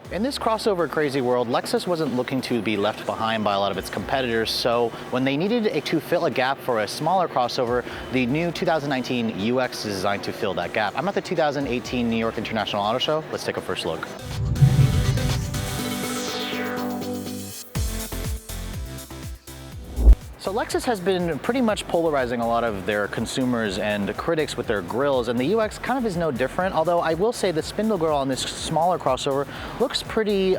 In this crossover crazy world, Lexus wasn't looking to be left behind by a lot of its competitors, so when they needed to fill a gap for a smaller crossover, the new 2019 UX is designed to fill that gap. I'm at the 2018 New York International Auto Show. Let's take a first look. So Lexus has been pretty much polarizing a lot of their consumers and critics with their grills, and the UX kind of is no different, although I will say the spindle grille on this smaller crossover looks pretty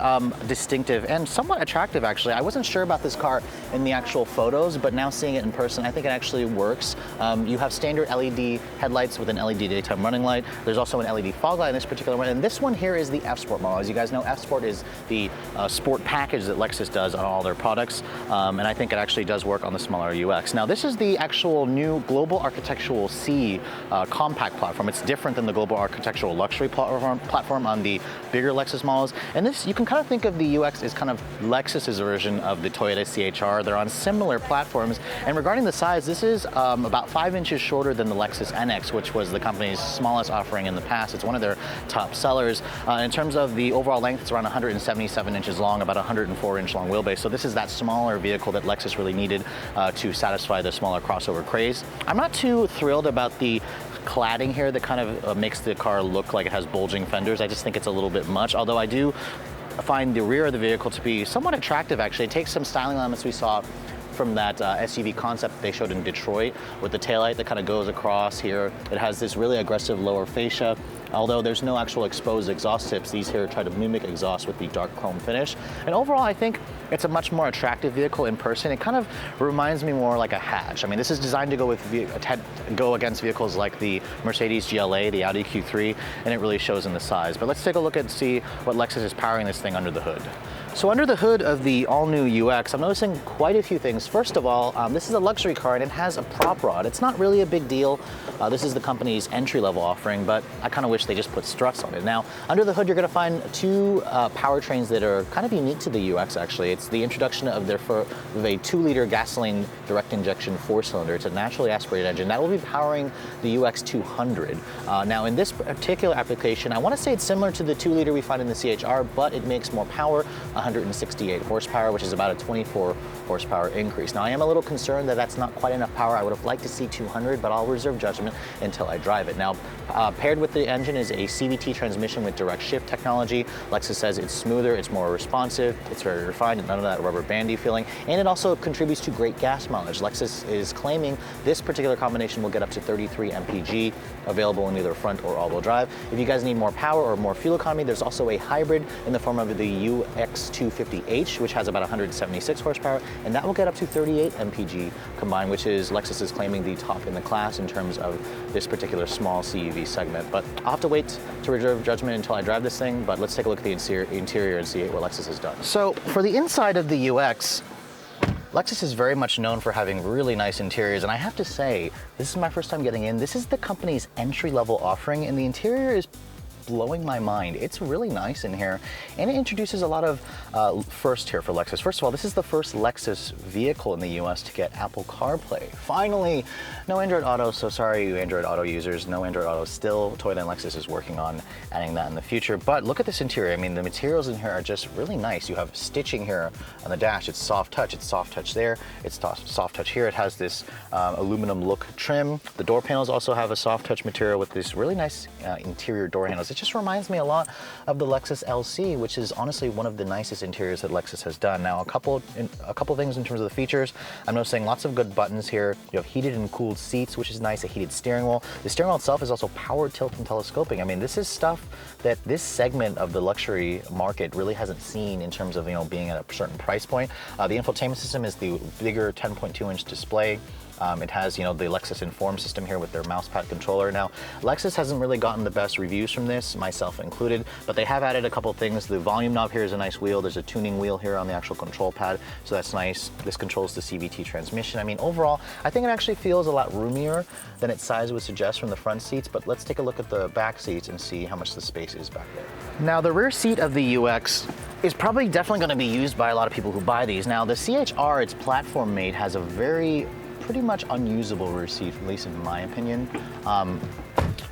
distinctive and somewhat attractive actually. I wasn't sure about this car in the actual photos, but now seeing it in person, I think it actually works. You have standard LED headlights with an LED daytime running light. There's also an LED fog light in this particular one, and this one here is the F Sport model. As you guys know, F Sport is the sport package that Lexus does on all their products, and I think it actually does work on the smaller UX. Now this is the actual new Global Architectural C compact platform. It's different than the Global Architectural Luxury platform on the bigger Lexus models. And this, you can kind of think of the UX as kind of Lexus's version of the Toyota CHR. They're on similar platforms. And regarding the size, this is about 5 inches shorter than the Lexus NX, which was the company's smallest offering in the past. It's one of their top sellers. In terms of the overall length, it's around 177 inches long, about 104-inch long wheelbase. So this is that smaller vehicle that Lexus really needed to satisfy the smaller crossover craze. I'm not too thrilled about the cladding here that kind of makes the car look like it has bulging fenders. I just think it's a little bit much, although I do find the rear of the vehicle to be somewhat attractive actually. It takes some styling elements we saw from that SUV concept they showed in Detroit with the taillight that kind of goes across here. It has this really aggressive lower fascia. Although there's no actual exposed exhaust tips, these here try to mimic exhaust with the dark chrome finish. And overall, I think it's a much more attractive vehicle in person. It kind of reminds me more like a hatch. I mean, this is designed to go against vehicles like the Mercedes GLA, the Audi Q3, and it really shows in the size. But let's take a look and see what Lexus is powering this thing under the hood. So under the hood of the all-new UX, I'm noticing quite a few things. First of all, this is a luxury car and it has a prop rod. It's not really a big deal. This is the company's entry-level offering, but I kind of wish they just put struts on it. Now, under the hood, you're going to find two powertrains that are kind of unique to the UX, actually. It's the introduction of a 2-liter gasoline direct injection 4-cylinder. It's a naturally aspirated engine. That will be powering the UX200. Now, in this particular application, I want to say it's similar to the 2-liter we find in the CHR, but it makes more power, 168 horsepower, which is about a 24 horsepower increase. Now, I am a little concerned that that's not quite enough power. I would have liked to see 200, but I'll reserve judgment until I drive it. Now, paired with the engine is a CVT transmission with direct shift technology. Lexus says it's smoother, it's more responsive, it's very refined, and none of that rubber bandy feeling, and it also contributes to great gas mileage. Lexus is claiming this particular combination will get up to 33 mpg, available in either front or all-wheel drive. If you guys need more power or more fuel economy, there's also a hybrid in the form of the UX250H, which has about 176 horsepower, and that will get up to 38 mpg combined, which is Lexus is claiming the top in the class in terms of this particular small CUV segment. But I'll have to wait to reserve judgment until I drive this thing, but let's take a look at the interior and see what Lexus has done. So for the inside of the UX, Lexus is very much known for having really nice interiors, and I have to say, this is my first time getting in. This is the company's entry-level offering, and the interior is blowing my mind. It's really nice in here, and it introduces a lot of first here for Lexus. First of all, this is the first Lexus vehicle in the US to get Apple CarPlay. Finally, no Android Auto, so sorry you Android Auto users, no Android Auto still. Toyota and Lexus is working on adding that in the future, but look at this interior. I mean, the materials in here are just really nice. You have stitching here on the dash. It's soft touch there, it's soft touch here. It has this aluminum look trim. The door panels also have a soft touch material with this really nice interior door handles. It just reminds me a lot of the Lexus LC, which is honestly one of the nicest interiors that Lexus has done. Now, a couple things in terms of the features. I'm noticing lots of good buttons here. You have heated and cooled seats, which is nice, a heated steering wheel. The steering wheel itself is also power, tilt, and telescoping. I mean, this is stuff that this segment of the luxury market really hasn't seen in terms of, being at a certain price point. The infotainment system is the bigger 10.2-inch display. It has, the Lexus Inform system here with their mousepad controller. Now, Lexus hasn't really gotten the best reviews from this, myself included, but they have added a couple things. The volume knob here is a nice wheel. There's a tuning wheel here on the actual control pad, so that's nice. This controls the CVT transmission. I mean, overall, I think it actually feels a lot roomier than its size would suggest from the front seats, but let's take a look at the back seats and see how much the space is back there. Now, the rear seat of the UX is probably definitely going to be used by a lot of people who buy these. Now, the CHR, its platform made, has a pretty much unusable rear seat, at least in my opinion.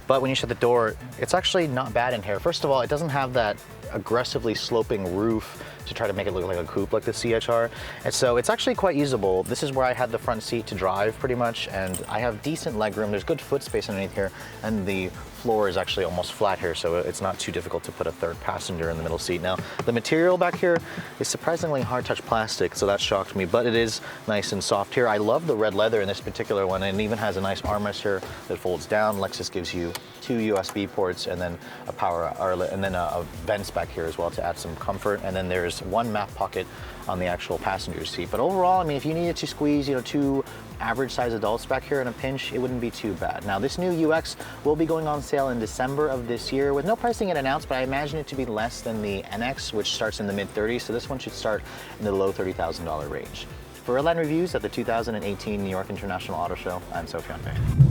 But when you shut the door, it's actually not bad in here. First of all, it doesn't have that aggressively sloping roof to try to make it look like a coupe like the CHR. And so it's actually quite usable. This is where I had the front seat to drive pretty much, and I have decent leg room. There's good foot space underneath here, and the floor is actually almost flat here, so it's not too difficult to put a third passenger in the middle seat. Now, the material back here is surprisingly hard touch plastic, so that shocked me, but it is nice and soft here. I love the red leather in this particular one, and it even has a nice armrest here that folds down. Lexus gives you 2 USB ports and then a vents back here as well to add some comfort, and then there's 1 map pocket on the actual passenger seat. But overall, I mean, if you needed to squeeze, 2 average size adults back here in a pinch, it wouldn't be too bad. Now, this new UX will be going on sale in December of this year with no pricing yet announced, but I imagine it to be less than the NX, which starts in the mid-30s, so this one should start in the low $30,000 range. For Redline Reviews at the 2018 New York International Auto Show, I'm Sofian Bey.